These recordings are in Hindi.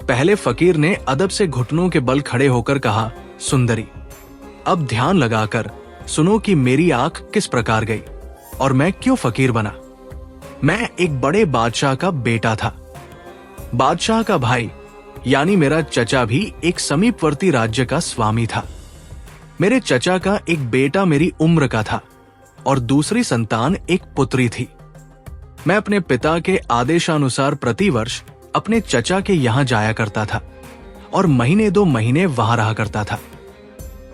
पहले फकीर ने अदब से घुटनों के बल खड़े होकर कहा, सुंदरी, अब ध्यान लगाकर सुनो कि मेरी आंख किस प्रकार गई और मैं क्यों फकीर बना। मैं एक बड़े बादशाह का बेटा था। बादशाह का भाई यानी मेरा चचा भी एक समीपवर्ती राज्य का स्वामी था। मेरे चचा का एक बेटा मेरी उम्र का था और दूसरी संतान एक पुत्री थी। मैं अपने पिता के आदेशानुसार प्रतिवर्ष अपने चचा के यहां जाया करता था और महीने 2 महीने वहां रहा करता था।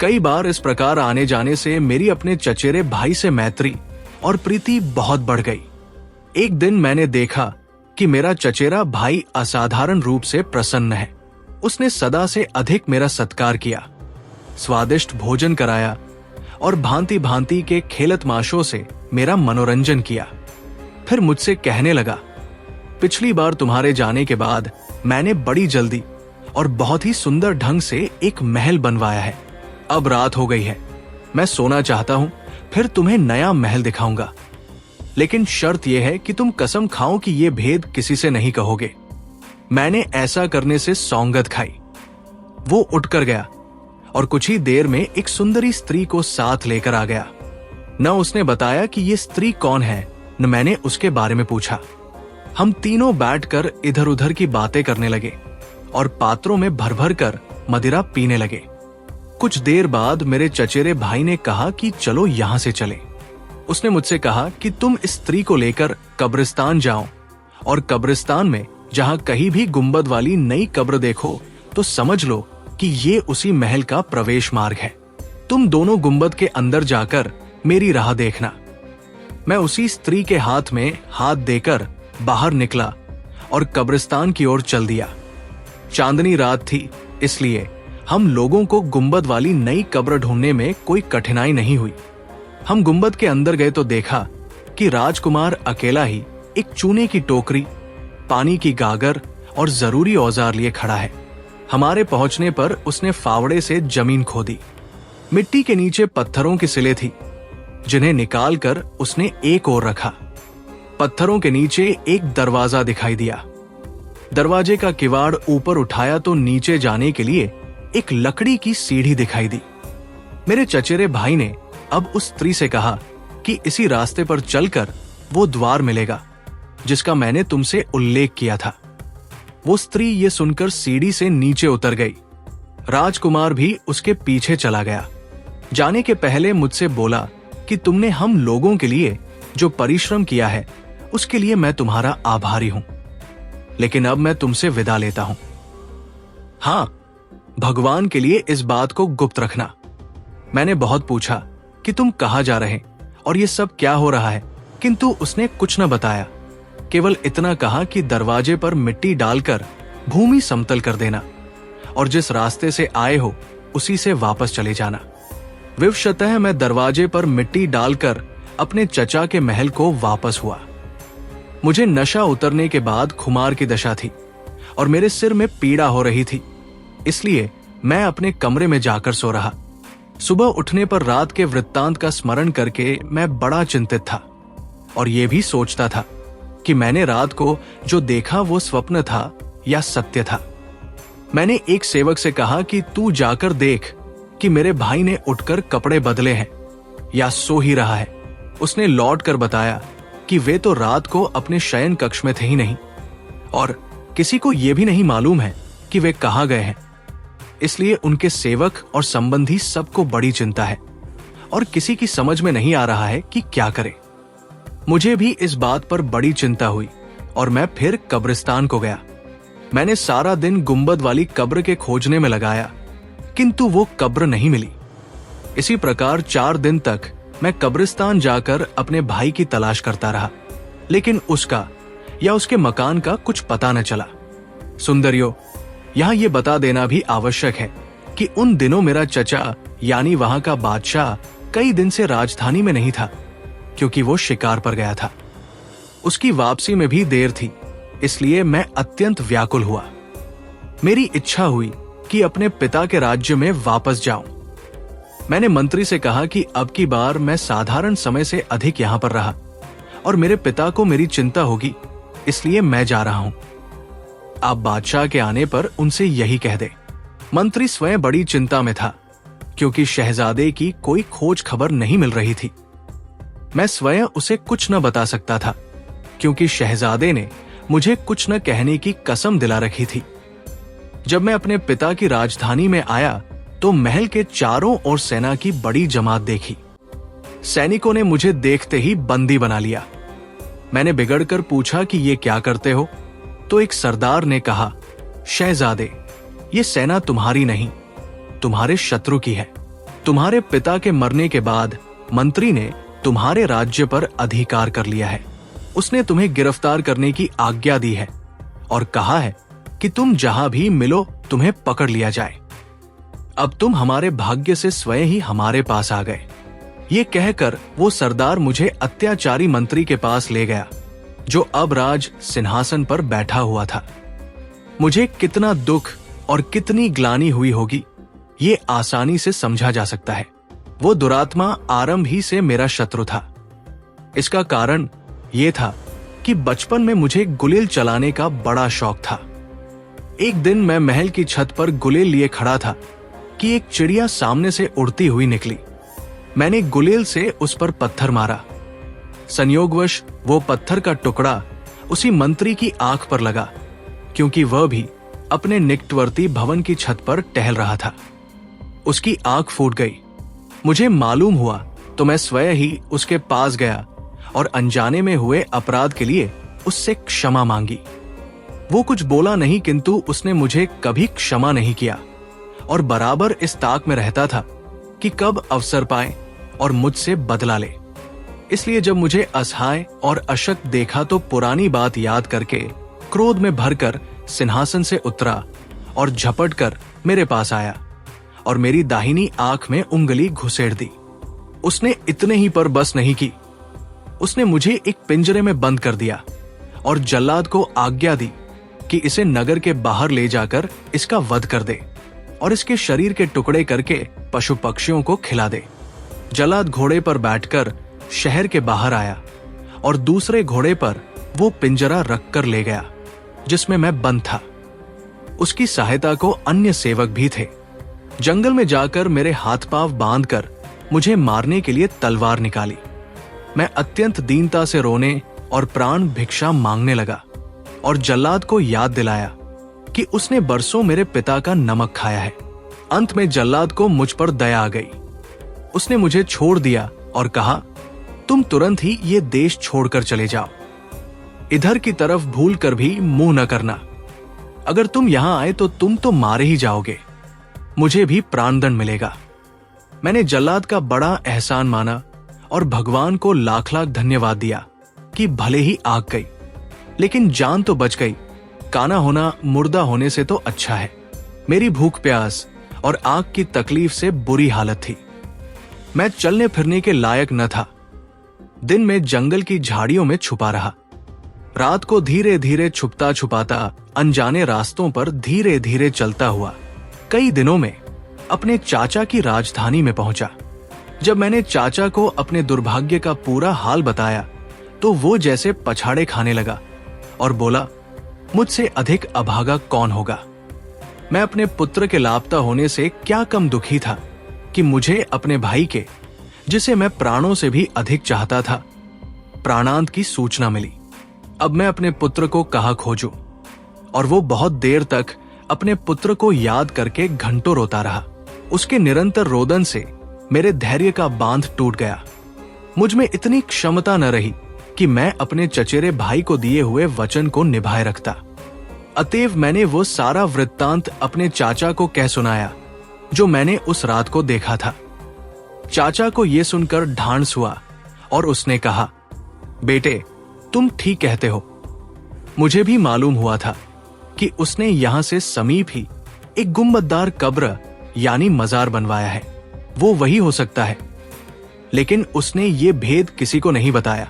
कई बार इस प्रकार आने जाने से मेरी अपने चचेरे भाई से मैत्री और प्रीति बहुत बढ़ गई। एक दिन मैंने देखा कि मेरा चचेरा भाई असाधारण रूप से प्रसन्न है। उसने सदा से अधिक मेरा सत्कार किया, स्वादिष्ट भोजन कराया और भांति भांति के खेलतमाशों से मेरा मनोरंजन किया। फिर मुझसे कहने लगा, पिछली बार तुम्हारे जाने के बाद मैंने बड़ी जल्दी और बहुत ही सुंदर ढंग से एक महल बनवाया है। अब रात हो गई है, मैं सोना चाहता हूं, फिर तुम्हें नया महल दिखाऊंगा, लेकिन शर्त यह है कि तुम कसम खाओ कि यह भेद किसी से नहीं कहोगे। मैंने ऐसा करने से सौंगत खाई। वो उठकर गया और कुछ ही देर में एक सुंदरी स्त्री को साथ लेकर आ गया। न उसने बताया कि ये स्त्री कौन है, न मैंने उसके बारे में पूछा। हम तीनों बैठकर इधर उधर की बातें करने लगे और पात्रों में भर भर कर मदिरा पीने लगे। कुछ देर बाद मेरे चचेरे भाई ने कहा कि चलो यहां से चले। उसने मुझसे कहा कि तुम इस स्त्री को लेकर कब्रिस्तान जाओ और कब्रिस्तान में जहां कहीं भी गुंबद वाली नई कब्र देखो तो समझ लो कि ये उसी महल का प्रवेश मार्ग है। तुम दोनों गुंबद के अंदर जाकर मेरी राह देखना। मैं उसी स्त्री के हाथ में हाथ देकर बाहर निकला और कब्रिस्तान की ओर चल दिया। चांदनी रात थी, इसलिए हम लोगों को गुंबद वाली नई कब्र ढूंढने में कोई कठिनाई नहीं हुई। हम गुंबद के अंदर गए तो देखा कि राजकुमार अकेला ही एक चूने की टोकरी, पानी की गागर और जरूरी औजार लिए खड़ा है। हमारे पहुंचने पर उसने फावड़े से जमीन खोदी। मिट्टी के नीचे पत्थरों की सिले थी, जिन्हें निकालकर उसने एक ओर रखा। पत्थरों के नीचे एक दरवाजा दिखाई दिया। दरवाजे का किवाड़ ऊपर उठाया तो नीचे जाने के लिए एक लकड़ी की सीढ़ी दिखाई दी। मेरे चचेरे भाई ने अब उस स्त्री से कहा कि इसी रास्ते पर चलकर वो द्वार मिलेगा जिसका मैंने तुमसे उल्लेख किया था। वो स्त्री ये सुनकर सीढ़ी से नीचे उतर गई। राजकुमार भी उसके पीछे चला गया। जाने के पहले मुझसे बोला कि तुमने हम लोगों के लिए जो परिश्रम किया है उसके लिए मैं तुम्हारा आभारी हूं, लेकिन अब मैं तुमसे विदा लेता हूं। हाँ, भगवान के लिए इस बात को गुप्त रखना। मैंने बहुत पूछा कि तुम कहां जा रहे और ये सब क्या हो रहा है, किंतु उसने कुछ न बताया। केवल इतना कहा कि दरवाजे पर मिट्टी डालकर भूमि समतल कर देना और जिस रास्ते से आए हो उसी से वापस चले जाना। विवशतः मैं दरवाजे पर मिट्टी डालकर अपने चचा के महल को वापस हुआ। मुझे नशा उतरने के बाद खुमार की दशा थी और मेरे सिर में पीड़ा हो रही थी, इसलिए मैं अपने कमरे में जाकर सो रहा। सुबह उठने पर रात के वृत्तांत का स्मरण करके मैं बड़ा चिंतित था और ये भी सोचता था कि मैंने रात को जो देखा वो स्वप्न था या सत्य था। मैंने एक सेवक से कहा कि तू जाकर देख कि मेरे भाई ने उठकर कपड़े बदले हैं या सो ही रहा है। उसने लौट कर बताया कि वे तो रात को अपने शयन कक्ष में थे ही नहीं और किसी को यह भी नहीं मालूम है कि वे कहां गए हैं। इसलिए उनके सेवक और संबंधी सबको बड़ी चिंता है और किसी की समझ में नहीं आ रहा है कि क्या करे। मुझे भी इस बात पर बड़ी चिंता हुई और मैं फिर कब्रिस्तान को गया। मैंने सारा दिन गुंबद वाली कब्र के खोजने में लगाया, किंतु वो कब्र नहीं मिली। इसी प्रकार 4 दिन तक मैं कब्रिस्तान जाकर अपने भाई की तलाश करता रहा, लेकिन उसका या उसके मकान का कुछ पता न चला। सुंदरियो, यहां यह बता देना भी आवश्यक है कि उन दिनों मेरा चचा यानी वहां का बादशाह कई दिन से राजधानी में नहीं था, क्योंकि वो शिकार पर गया था। उसकी वापसी में भी देर थी, इसलिए मैं अत्यंत व्याकुल हुआ। मेरी इच्छा हुई कि अपने पिता के राज्य में वापस जाऊं। मैंने मंत्री से कहा कि अब की बार मैं साधारण समय से अधिक यहां पर रहा और मेरे पिता को मेरी चिंता होगी, इसलिए मैं जा रहा हूं। आप बादशाह के आने पर उनसे यही कह दे। मंत्री स्वयं बड़ी चिंता में था, क्योंकि शहजादे की कोई खोज खबर नहीं मिल रही थी। मैं स्वयं उसे कुछ न बता सकता था, क्योंकि शहजादे ने मुझे कुछ न कहने की कसम दिला रखी थी। जब मैं अपने पिता की राजधानी में आया तो महल के चारों ओर सेना की बड़ी जमात देखी। सैनिकों ने मुझे देखते ही बंदी बना लिया। मैंने बिगड़कर पूछा कि ये क्या करते हो? तो एक सरदार ने कहा, शहजादे, ये सेना तुम्हारी नहीं, तुम्हारे शत्रु की है। तुम्हारे पिता के मरने के बाद मंत्री ने तुम्हारे राज्य पर अधिकार कर लिया है। उसने तुम्हें गिरफ्तार करने की आज्ञा दी है और कहा है कि तुम जहां भी मिलो तुम्हें पकड़ लिया जाए। अब तुम हमारे भाग्य से स्वयं ही हमारे पास आ गए। ये कहकर वो सरदार मुझे अत्याचारी मंत्री के पास ले गया, जो अब राज सिंहासन पर बैठा हुआ था। मुझे कितना दुख और कितनी ग्लानि हुई होगी, ये आसानी से समझा जा सकता है। वो दुरात्मा आरंभ ही से मेरा शत्रु था। इसका कारण ये था कि बचपन में मुझे गुलेल चलाने का बड़ा शौक था। एक दिन मैं महल की छत पर गुलेल लिए खड़ा था कि एक चिड़िया सामने से उड़ती हुई निकली। मैंने गुलेल से उस पर पत्थर मारा। संयोगवश वो पत्थर का टुकड़ा उसी मंत्री की आंख पर लगा, क्योंकि वह भी अपने निकटवर्ती भवन की छत पर टहल रहा था। उसकी आंख फूट गई। मुझे मालूम हुआ तो मैं स्वयं ही उसके पास गया और अनजाने में हुए अपराध के लिए उससे क्षमा मांगी। वो कुछ बोला नहीं, किंतु उसने मुझे कभी क्षमा नहीं किया और बराबर इस ताक में रहता था कि कब अवसर पाए और मुझसे बदला ले। इसलिए जब मुझे असहाय और अशक्त देखा तो पुरानी बात याद करके क्रोध में भरकर सिंहासन से उतरा और झपट कर मेरे पास आया और मेरी दाहिनी आंख में उंगली घुसेड़ दी। उसने इतने ही पर बस नहीं की, उसने मुझे एक पिंजरे में बंद कर दिया और जल्लाद को आज्ञा दी कि इसे नगर के बाहर ले जाकर इसका वध कर दे और इसके शरीर के टुकड़े करके पशु पक्षियों को खिला दे। जल्लाद घोड़े पर बैठकर शहर के बाहर आया और दूसरे घोड़े पर वो पिंजरा रख कर ले गया जिसमें मैं बंद था। उसकी सहायता को अन्य सेवक भी थे। जंगल में जाकर मेरे हाथ पांव बांधकर मुझे मारने के लिए तलवार निकाली। मैं अत्यंत दीनता से रोने और प्राण भिक्षा मांगने लगा और जल्लाद को याद दिलाया कि उसने बरसों मेरे पिता का नमक खाया है। अंत में जल्लाद को मुझ पर दया आ गई। उसने मुझे छोड़ दिया और कहा, तुम तुरंत ही ये देश छोड़कर चले जाओ। इधर की तरफ भूल कर भी मुंह न करना। अगर तुम यहां आए तो तुम तो मारे ही जाओगे, मुझे भी प्राणदंड मिलेगा। मैंने जल्लाद का बड़ा एहसान माना और भगवान को लाख लाख धन्यवाद दिया कि भले ही आग गई, लेकिन जान तो बच गई। काना होना मुर्दा होने से तो अच्छा है। मेरी भूख प्यास और आग की तकलीफ से बुरी हालत थी। मैं चलने फिरने के लायक न था। दिन में जंगल की झाड़ियों में छुपा रहा। रात को धीरे धीरे छुपता छुपाता अनजाने रास्तों पर धीरे धीरे चलता हुआ कई दिनों में अपने चाचा की राजधानी में पहुंचा। जब मैंने चाचा को अपने दुर्भाग्य का पूरा हाल बताया तो वो जैसे पछाड़े खाने लगा और बोला, मुझसे अधिक अभागा कौन होगा। मैं अपने पुत्र के लापता होने से क्या कम दुखी था कि मुझे अपने भाई के, जिसे मैं प्राणों से भी अधिक चाहता था, प्राणांत की सूचना मिली। अब मैं अपने पुत्र को कहाँ खोजूं? और वो बहुत देर तक अपने पुत्र को याद करके घंटों रोता रहा। उसके निरंतर रोदन से मेरे धैर्य का बांध टूट गया। मुझ में इतनी क्षमता न रही कि मैं अपने चचेरे भाई को दिए हुए वचन को निभाए रखता। अतएव मैंने वो सारा वृत्तांत अपने चाचा को कह सुनाया जो मैंने उस रात को देखा था। चाचा को यह सुनकर ढांढस हुआ और उसने कहा, बेटे, तुम ठीक कहते हो। मुझे भी मालूम हुआ था कि उसने यहां से समीप ही एक गुंबददार कब्र यानी मजार बनवाया है। वो वही हो सकता है, लेकिन उसने ये भेद किसी को नहीं बताया।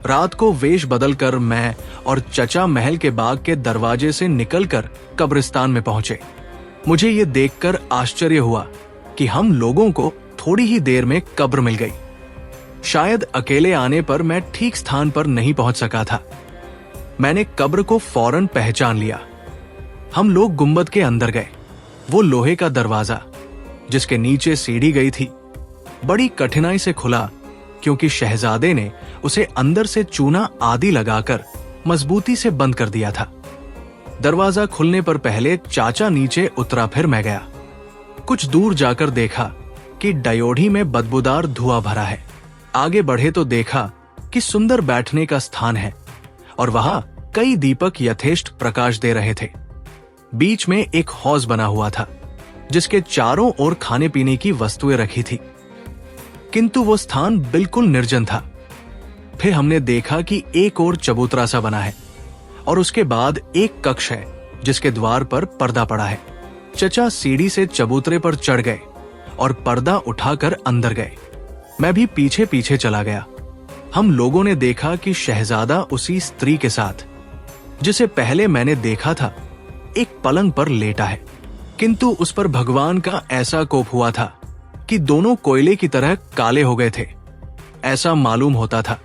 रात को वेश बदलकर मैं और चचा महल के बाग के दरवाजे से निकलकर कब्रिस्तान में पहुंचे। मुझे ये देखकर आश्चर्य हुआ कि हम लोगों को थोड़ी ही देर में कब्र मिल गई। शायद अकेले आने पर मैं ठीक स्थान पर नहीं पहुंच सका था। मैंने कब्र को फौरन पहचान लिया। हम लोग गुंबद के अंदर गए। वो लोहे का दरवाजा जिसके नीचे सीढ़ी गई थी बड़ी कठिनाई से खुला, क्योंकि शहजादे ने उसे अंदर से चूना आदि लगाकर मजबूती से बंद कर दिया था। दरवाजा खुलने पर पहले चाचा नीचे उतरा, फिर मैं गया। कुछ दूर जाकर देखा कि डायोढ़ी में बदबूदार धुआं भरा है। आगे बढ़े तो देखा कि सुंदर बैठने का स्थान है और वहां कई दीपक यथेष्ट प्रकाश दे रहे थे। बीच में एक हौज बना हुआ था जिसके चारों ओर खाने पीने की वस्तुएं रखी थी, किंतु वो स्थान बिल्कुल निर्जन था। फिर हमने देखा कि एक और चबूतरा सा बना है और उसके बाद एक कक्ष है जिसके द्वार पर पर्दा पड़ा है। चचा सीढ़ी से चबूतरे पर चढ़ गए और पर्दा उठाकर अंदर गए। मैं भी पीछे पीछे चला गया। हम लोगों ने देखा कि शहजादा उसी स्त्री के साथ जिसे पहले मैंने देखा था एक पलंग पर लेटा है, किंतु उस पर भगवान का ऐसा कोप हुआ था कि दोनों कोयले की तरह काले हो गए थे। ऐसा मालूम होता था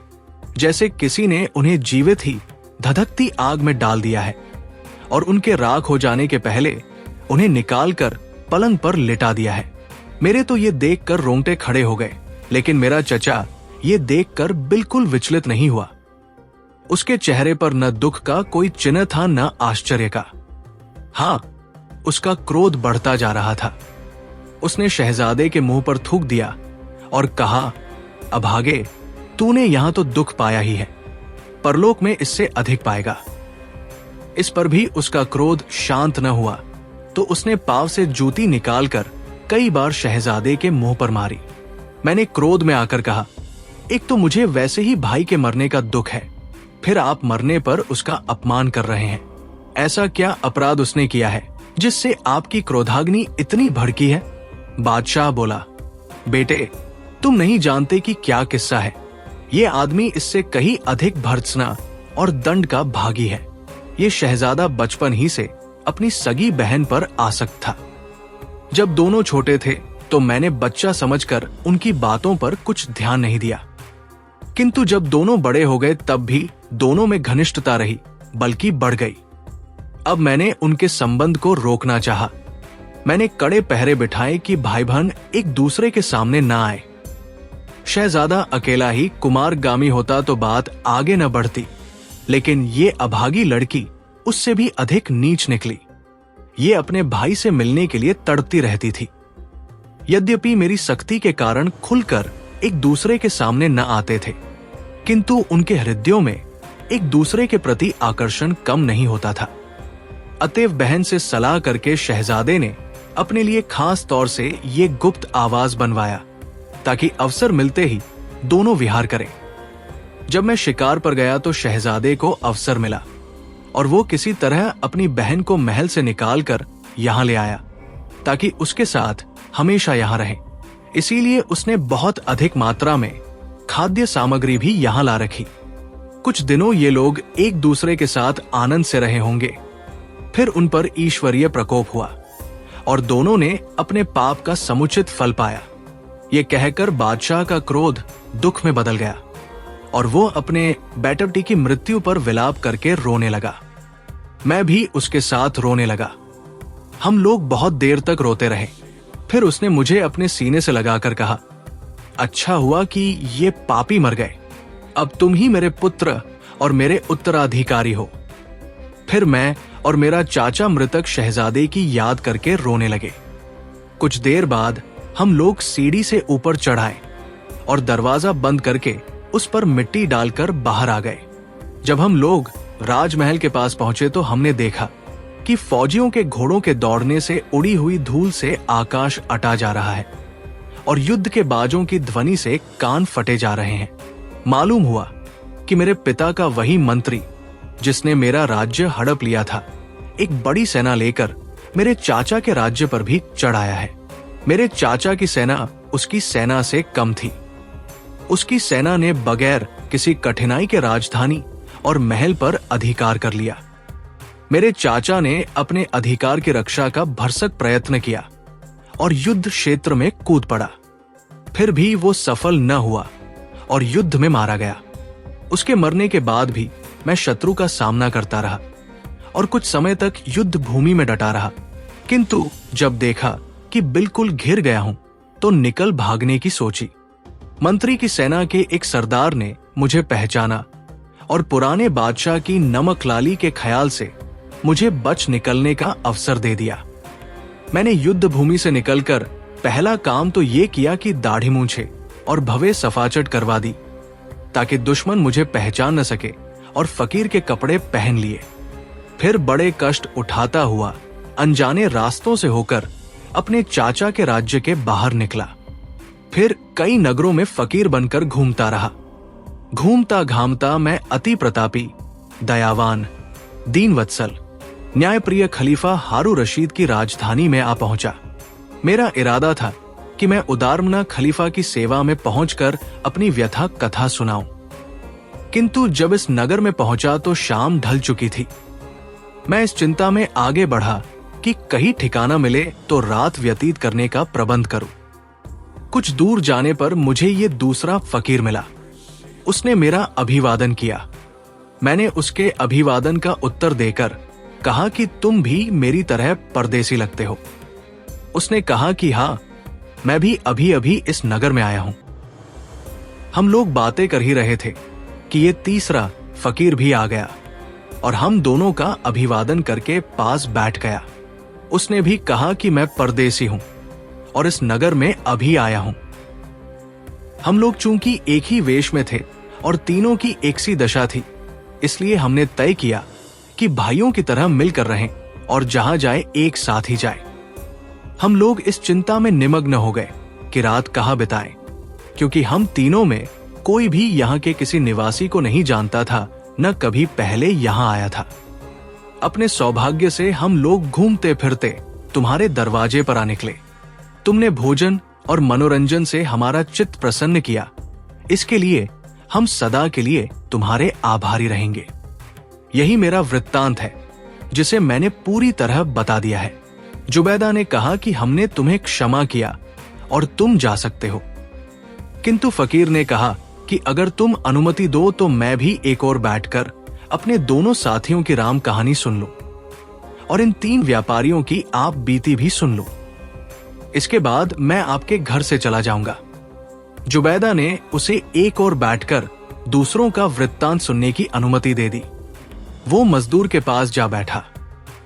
जैसे किसी ने उन्हें जीवित ही धधकती आग में डाल दिया है और उनके राख हो जाने के पहले उन्हें निकालकर पलंग पर लिटा दिया है। मेरे तो ये देखकर रोंगटे खड़े हो गए, लेकिन मेरा चचा ये देखकर बिल्कुल विचलित नहीं हुआ। उसके चेहरे पर न दुख का कोई चिन्ह था न आश्चर्य का। हाँ, उसका क्रोध बढ़ता जा रहा था। उसने शहजादे के मुंह पर थूक दिया और कहा, अभागे, तूने यहां तो दुख पाया ही है, परलोक में इससे अधिक पाएगा। इस पर भी उसका क्रोध शांत न हुआ तो उसने पांव से जूती निकालकर कई बार शहजादे के मुंह पर मारी। मैंने क्रोध में आकर कहा, एक तो मुझे वैसे ही भाई के मरने का दुख है, फिर आप मरने पर उसका अपमान कर रहे हैं। ऐसा क्या अपराध उसने किया है जिससे आपकी क्रोधाग्नि इतनी भड़की है? बादशाह बोला, बेटे, तुम नहीं जानते कि क्या किस्सा है। ये आदमी इससे कहीं अधिक भर्त्सना और दंड का भागी है। ये शहजादा बचपन ही से अपनी सगी बहन पर आसक्त था। जब दोनों छोटे थे तो मैंने बच्चा समझकर उनकी बातों पर कुछ ध्यान नहीं दिया, किंतु जब दोनों बड़े हो गए तब भी दोनों में घनिष्ठता रही, बल्कि बढ़ गई। अब मैंने उनके संबंध को रोकना चाहा। मैंने कड़े पहरे बिठाए कि भाई बहन एक दूसरे के सामने ना आए। शहजादा अकेला ही कुमारगामी होता तो बात आगे न बढ़ती, लेकिन ये अभागी लड़की उससे भी अधिक नीच निकली। ये अपने भाई से मिलने के लिए तड़पती रहती थी। यद्यपि मेरी सख्ती के कारण खुलकर एक दूसरे के सामने न आते थे, किंतु उनके हृदयों में एक दूसरे के प्रति आकर्षण कम नहीं होता था। अतएव बहन से सलाह करके शहजादे ने अपने लिए खास तौर से ये गुप्त आवास बनवाया ताकि अवसर मिलते ही दोनों विहार करें। जब मैं शिकार पर गया तो शहजादे को अवसर मिला और वो किसी तरह अपनी बहन को महल से निकालकर यहां ले आया ताकि उसके साथ हमेशा यहां रहे। इसीलिए उसने बहुत अधिक मात्रा में खाद्य सामग्री भी यहां ला रखी। कुछ दिनों ये लोग एक दूसरे के साथ आनंद से रहे होंगे। फिर उन पर ईश्वरीय प्रकोप हुआ और दोनों ने अपने पाप का समुचित फल पाया। ये कहकर बादशाह का क्रोध दुख में बदल गया और वो अपने बेटवटी की मृत्यु पर विलाप करके रोने लगा। मैं भी उसके साथ रोने लगा। हम लोग बहुत देर तक रोते रहे। फिर उसने मुझे अपने सीने से लगाकर कहा, अच्छा हुआ कि ये पापी मर गए। अब तुम ही मेरे पुत्र और मेरे उत्तराधिकारी हो। फिर मैं और मेरा चाचा मृतक शहजादे की याद करके रोने लगे। कुछ देर बाद हम लोग सीढ़ी से ऊपर चढ़ाए और दरवाजा बंद करके उस पर मिट्टी डालकर बाहर आ गए। जब हम लोग राजमहल के पास पहुंचे तो हमने देखा कि फौजियों के घोड़ों के दौड़ने से उड़ी हुई धूल से आकाश अटा जा रहा है और युद्ध के बाजों की ध्वनि से कान फटे जा रहे हैं। मालूम हुआ कि मेरे पिता का वही मंत्री जिसने मेरा राज्य हड़प लिया था, एक बड़ी सेना लेकर मेरे चाचा के राज्य पर भी चढ़ आया है। मेरे चाचा की सेना उसकी सेना से कम थी। उसकी सेना ने बगैर किसी कठिनाई के राजधानी और महल पर अधिकार कर लिया। मेरे चाचा ने अपने अधिकार की रक्षा का भरसक प्रयत्न किया और युद्ध क्षेत्र में कूद पड़ा। फिर भी वो सफल न हुआ और युद्ध में मारा गया। उसके मरने के बाद भी मैं शत्रु का सामना करता रहा और कुछ समय तक युद्ध भूमि में डटा रहा, किंतु जब देखा कि बिल्कुल घिर गया हूं तो निकल भागने की सोची। मंत्री की सेना के एक सरदार ने मुझे पहचाना और पुराने बादशाह की नमक लाली के ख्याल से मुझे बच निकलने का अवसर दे दिया। मैंने युद्ध भूमि से निकलकर पहला काम तो ये किया कि दाढ़ी मूंछे और भवे सफाचट करवा दी, ताकि दुश्मन मुझे पहचान न सके, और फकीर के कपड़े पहन लिए। फिर बड़े कष्ट उठाता हुआ अनजाने रास्तों से होकर अपने चाचा के राज्य के बाहर निकला। फिर कई नगरों में फकीर बनकर घूमता रहा। घूमता घामता मैं अति प्रतापी, दयावान, दीनवत्सल, न्यायप्रिय खलीफा हारू रशीद की राजधानी में आ पहुंचा। मेरा इरादा था कि मैं उदारमना खलीफा की सेवा में पहुंचकर अपनी व्यथा कथा सुनाऊं, किंतु जब इस नगर में पहुंचा तो शाम ढल चुकी थी। मैं इस चिंता में आगे बढ़ा कि कहीं ठिकाना मिले तो रात व्यतीत करने का प्रबंध करूं। कुछ दूर जाने पर मुझे ये दूसरा फकीर मिला। उसने मेरा अभिवादन किया। मैंने उसके अभिवादन का उत्तर देकर कहा कि तुम भी मेरी तरह परदेसी लगते हो। उसने कहा कि हाँ, मैं भी अभी अभी इस नगर में आया हूं। हम लोग बातें कर ही रहे थे कि ये तीसरा फकीर भी आ गया और हम दोनों का अभिवादन करके पास बैठ गया। उसने भी कहा कि मैं परदेसी हूं और इस नगर में अभी आया हूं। हम लोग चूंकि एक ही वेश में थे और तीनों की एक सी दशा थी, इसलिए हमने तय किया कि भाइयों की तरह मिलकर रहें और जहां जाए एक साथ ही जाए। हम लोग इस चिंता में निमग्न हो गए कि रात कहां बिताएं, क्योंकि हम तीनों में कोई भी यहाँ के किसी निवासी को नहीं जानता था, न कभी पहले यहाँ आया था। अपने सौभाग्य से हम लोग घूमते फिरते तुम्हारे दरवाजे पर आ निकले। तुमने भोजन और मनोरंजन से हमारा चित्त प्रसन्न किया। इसके लिए हम सदा के लिए तुम्हारे आभारी रहेंगे। यही मेरा वृत्तांत है, जिसे मैंने पूरी तरह बता दिया है। जुबैदा ने कहा कि हमने तुम्हें क्षमा किया और तुम जा सकते हो, किंतु फकीर ने कहा कि अगर तुम अनुमति दो तो मैं भी एक और बैठकर अपने दोनों साथियों की राम कहानी सुन लूं और इन 3 व्यापारियों की आप बीती भी सुन लूं। इसके बाद मैं आपके घर से चला जाऊंगा। जुबैदा ने उसे एक और बैठकर दूसरों का वृत्तांत सुनने की अनुमति दे दी। वो मजदूर के पास जा बैठा।